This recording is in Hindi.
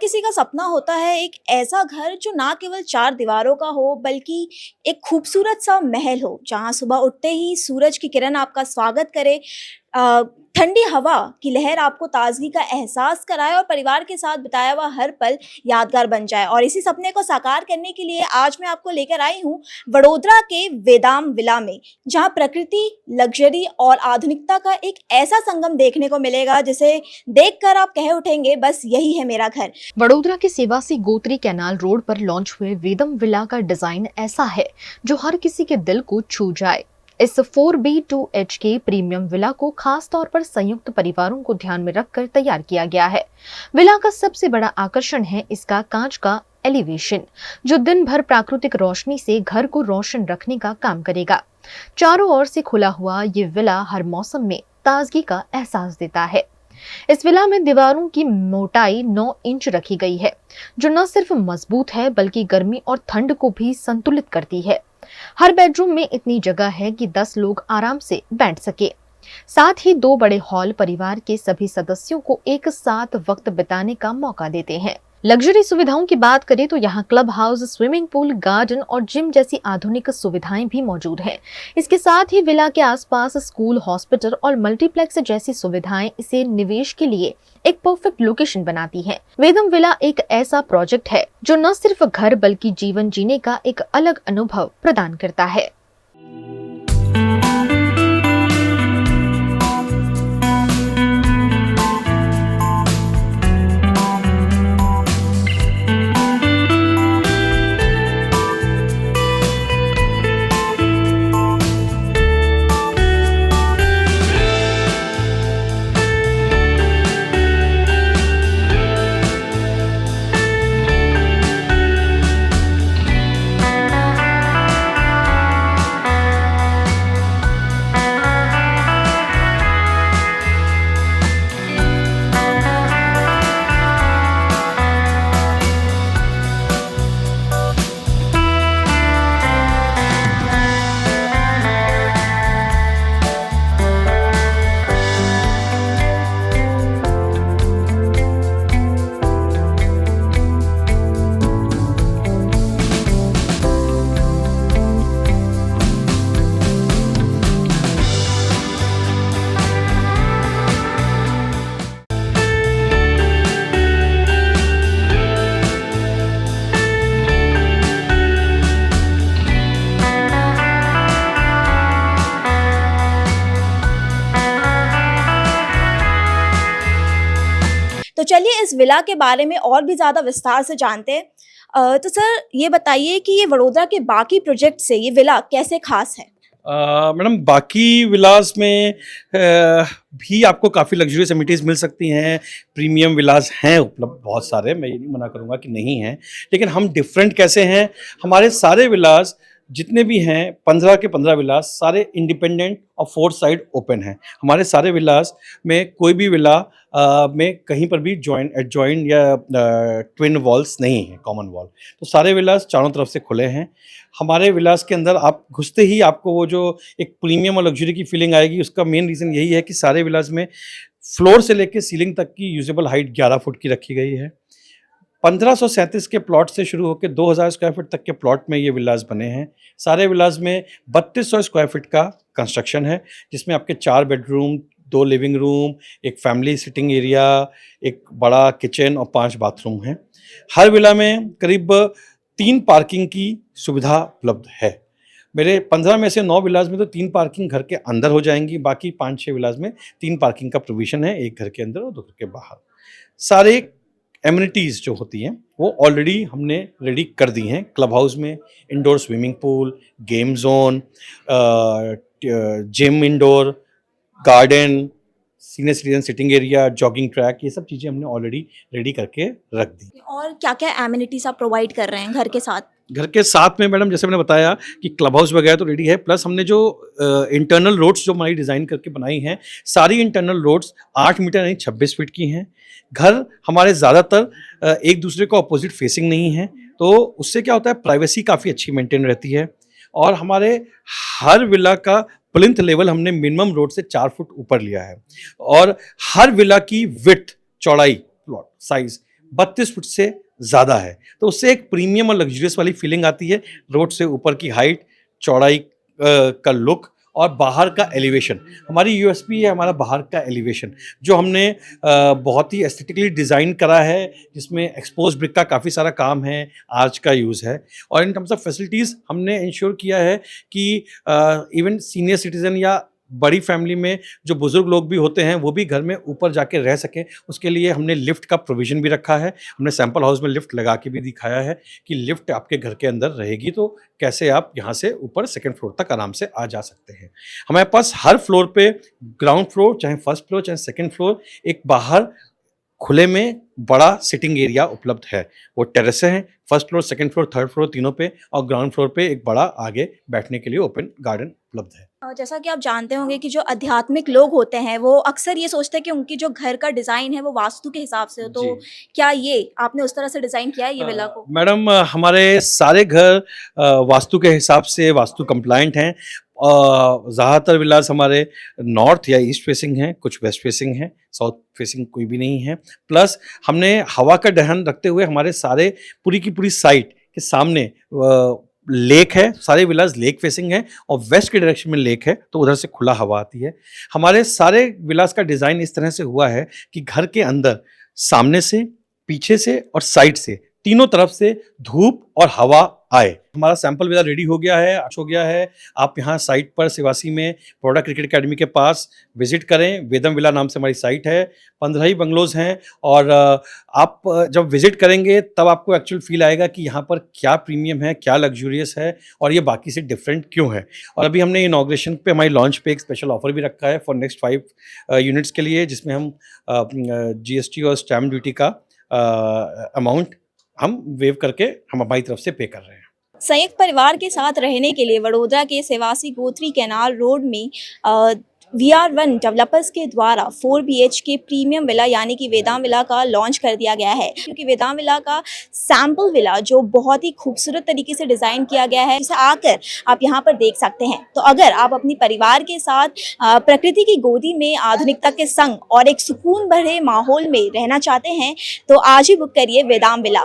किसी का सपना होता है एक ऐसा घर जो ना केवल चार दीवारों का हो बल्कि एक खूबसूरत सा महल हो जहां सुबह उठते ही सूरज की किरण आपका स्वागत करे, अ, ठंडी हवा की लहर आपको ताजगी का एहसास कराए और परिवार के साथ बिताया हुआ हर पल यादगार बन जाए। और इसी सपने को साकार करने के लिए आज मैं आपको लेकर आई हूँ वडोदरा के वेदाम विला में, जहाँ प्रकृति, लग्जरी और आधुनिकता का एक ऐसा संगम देखने को मिलेगा जिसे देखकर आप कह उठेंगे बस यही है मेरा घर। वडोदरा के सेवासी गोत्री कैनाल रोड पर लॉन्च हुए वेदम विला का डिजाइन ऐसा है जो हर किसी के दिल को छू जाए। इस 4B2HK प्रीमियम विला को खास तौर पर संयुक्त परिवारों को ध्यान में रखकर तैयार किया गया है। विला का सबसे बड़ा आकर्षण है इसका कांच का एलिवेशन, जो दिन भर प्राकृतिक रोशनी से घर को रोशन रखने का काम करेगा। चारों ओर से खुला हुआ ये विला हर मौसम में ताजगी का एहसास देता है। इस विला में दीवारों की मोटाई 9 इंच रखी गई है, जो न सिर्फ मजबूत है बल्कि गर्मी और ठंड को भी संतुलित करती है। हर बेडरूम में इतनी जगह है कि 10 लोग आराम से बैठ सके। साथ ही 2 बड़े हॉल परिवार के सभी सदस्यों को एक साथ वक्त बिताने का मौका देते हैं। लग्जरी सुविधाओं की बात करें तो यहाँ club house, swimming pool, garden और जिम जैसी आधुनिक सुविधाएं भी मौजूद हैं। इसके साथ ही विला के आसपास स्कूल, हॉस्पिटल और मल्टीप्लेक्स जैसी सुविधाएं इसे निवेश के लिए एक परफेक्ट लोकेशन बनाती हैं। वेदम विला एक ऐसा प्रोजेक्ट है जो न सिर्फ घर बल्कि जीवन जीने का एक अलग अनुभव प्रदान करता है। तो चलिए इस विला के बारे में और भी ज़्यादा विस्तार से जानते हैं। तो सर ये बताइए कि ये वडोदरा के बाकी प्रोजेक्ट से ये विला कैसे खास है? मैडम बाकी विलास में भी आपको काफ़ी लग्जरियस एमिनिटीज़ मिल सकती हैं। प्रीमियम विलास हैं उपलब्ध बहुत सारे, मैं ये नहीं मना करूँगा कि नहीं हैं, लेकिन हम डिफरेंट कैसे हैं। हमारे सारे विलास जितने भी हैं 15 के 15 विलास सारे इंडिपेंडेंट और 4 साइड ओपन हैं। हमारे सारे विलास में कोई भी विला में कहीं पर भी एडजॉइंट या ट्विन वॉल्स नहीं है, कॉमन वॉल। तो सारे विलास चारों तरफ से खुले हैं। हमारे विलास के अंदर आप घुसते ही आपको वो जो एक प्रीमियम और लग्जरी की फीलिंग आएगी, उसका मेन रीज़न यही है कि सारे विलास में फ्लोर से लेकर सीलिंग तक की यूजेबल हाइट 11 फुट की रखी गई है। 1537 के प्लॉट से शुरू होकर 2000 स्क्वायर फीट तक के प्लॉट में ये विलास बने हैं। सारे विलास में 3200 स्क्वायर फीट का कंस्ट्रक्शन है, जिसमें आपके 4 बेडरूम, 2 लिविंग रूम, एक फैमिली सिटिंग एरिया, एक बड़ा किचन और 5 बाथरूम हैं। हर विला में करीब 3 पार्किंग की सुविधा उपलब्ध है। मेरे 15 में से 9 विलास में तो 3 पार्किंग घर के अंदर हो जाएंगी, बाकी 5-6 विलास में 3 पार्किंग का प्रोविजन है, एक घर के अंदर और 2 घर के बाहर। सारे एमिनिटीज़ जो होती हैं वो ऑलरेडी हमने रेडी कर दी हैं। क्लब हाउस में indoor swimming pool, game zone, gym indoor, garden, senior citizen sitting area, jogging track, ये सब चीज़ें हमने ऑलरेडी रेडी करके रख दी। और क्या-क्या एमिनिटीज़ आप प्रोवाइड कर रहे हैं घर के साथ? घर के साथ में मैडम जैसे मैंने बताया कि क्लब हाउस वगैरह तो रेडी है, प्लस हमने जो इंटरनल रोड्स जो हमारी डिज़ाइन करके बनाई हैं, सारी इंटरनल रोड्स 8 मीटर यानी 26 फीट की हैं। घर हमारे ज़्यादातर एक दूसरे को अपोजिट फेसिंग नहीं है, तो उससे क्या होता है प्राइवेसी काफ़ी अच्छी मेंटेन रहती है। और हमारे हर विला का प्लिंथ लेवल हमने मिनिमम रोड से 4 फुट ऊपर लिया है। और हर विला की विड्थ, चौड़ाई, प्लॉट साइज 32 फुट से ज़्यादा है, तो उससे एक प्रीमियम और लग्जरियस वाली फीलिंग आती है। रोड से ऊपर की हाइट, चौड़ाई का लुक और बाहर का एलिवेशन, हमारी यूएसपी है हमारा बाहर का एलिवेशन, जो हमने बहुत ही एस्थेटिकली डिज़ाइन करा है, जिसमें एक्सपोज ब्रिक का काफ़ी सारा काम है, आर्च का यूज़ है। और इन टर्म्स ऑफ फैसिलिटीज़ हमने इंश्योर किया है कि इवन सीनियर सिटीज़न या बड़ी फैमिली में जो बुज़ुर्ग लोग भी होते हैं, वो भी घर में ऊपर जाके रह सकें, उसके लिए हमने लिफ्ट का प्रोविज़न भी रखा है। हमने सैंपल हाउस में लिफ्ट लगा के भी दिखाया है कि लिफ्ट आपके घर के अंदर रहेगी, तो कैसे आप यहाँ से ऊपर सेकंड फ्लोर तक आराम से आ जा सकते हैं। हमारे पास हर फ्लोर पे, ग्राउंड फ्लोर, चाहे फर्स्ट फ्लोर, चाहे सेकंड फ्लोर, एक बाहर खुले में बड़ा सिटिंग एरिया उपलब्ध है। वो टेरेस हैं, first floor, second floor, third floor तीनों पे, और ग्राउंड फ्लोर पे एक बड़ा आगे बैठने के लिए ओपन गार्डन उपलब्ध है। जैसा कि आप जानते होंगे कि जो आध्यात्मिक लोग होते हैं वो अक्सर ये सोचते हैं कि उनकी जो घर का डिज़ाइन है वो वास्तु के हिसाब से हो, तो जी। क्या ये आपने उस तरह से डिज़ाइन किया है ये विला को? मैडम, हमारे सारे घर वास्तु के हिसाब से वास्तु कंप्लायंट हैं। ज़्यादातर विलास हमारे नॉर्थ या ईस्ट फेसिंग हैं, कुछ वेस्ट फेसिंग हैं, साउथ फेसिंग कोई भी नहीं है। प्लस हमने हवा का ध्यान रखते हुए हमारे सारे पूरी की पूरी साइट के सामने लेक है, सारे विलास लेक फेसिंग है और वेस्ट के डायरेक्शन में लेक है, तो उधर से खुला हवा आती है। हमारे सारे विलास का डिज़ाइन इस तरह से हुआ है कि घर के अंदर सामने से, पीछे से और साइड से, तीनों तरफ से धूप और हवा आए। हमारा सैंपल विला रेडी हो गया है, हो गया है। आप यहाँ साइट पर सिवासी में बड़ौदा क्रिकेट अकेडमी के पास विजिट करें। वेदम विला नाम से हमारी साइट है, 15 ही बंगलोज हैं, और आप जब विजिट करेंगे तब आपको एक्चुअल फील आएगा कि यहाँ पर क्या प्रीमियम है, क्या लग्जूरियस है और ये बाकी से डिफरेंट क्यों है। और अभी हमने इनॉग्रेशन पे, हमारी लॉन्च पे एक स्पेशल ऑफर भी रखा है फॉर नेक्स्ट 5 यूनिट्स के लिए, जिसमें हम जीएसटी और स्टैम्प ड्यूटी का अमाउंट हम वेव करके हम हमारी तरफ से पे कर रहे हैं। संयुक्त परिवार के साथ रहने के लिए वडोदरा के सेवासी गोत्री कैनाल रोड में VR1 डेवलपर्स के द्वारा 4 BHK प्रीमियम विला यानी कि वेदाम विला का लॉन्च कर दिया गया है, क्योंकि वेदाम विला का सैम्पल विला जो बहुत ही खूबसूरत तरीके से डिज़ाइन किया गया है, जिसे आकर आप यहाँ पर देख सकते हैं। तो अगर आप अपनी परिवार के साथ प्रकृति की गोदी में आधुनिकता के संग और एक सुकून भरे माहौल में रहना चाहते हैं तो आज ही बुक करिए वेदाम विला।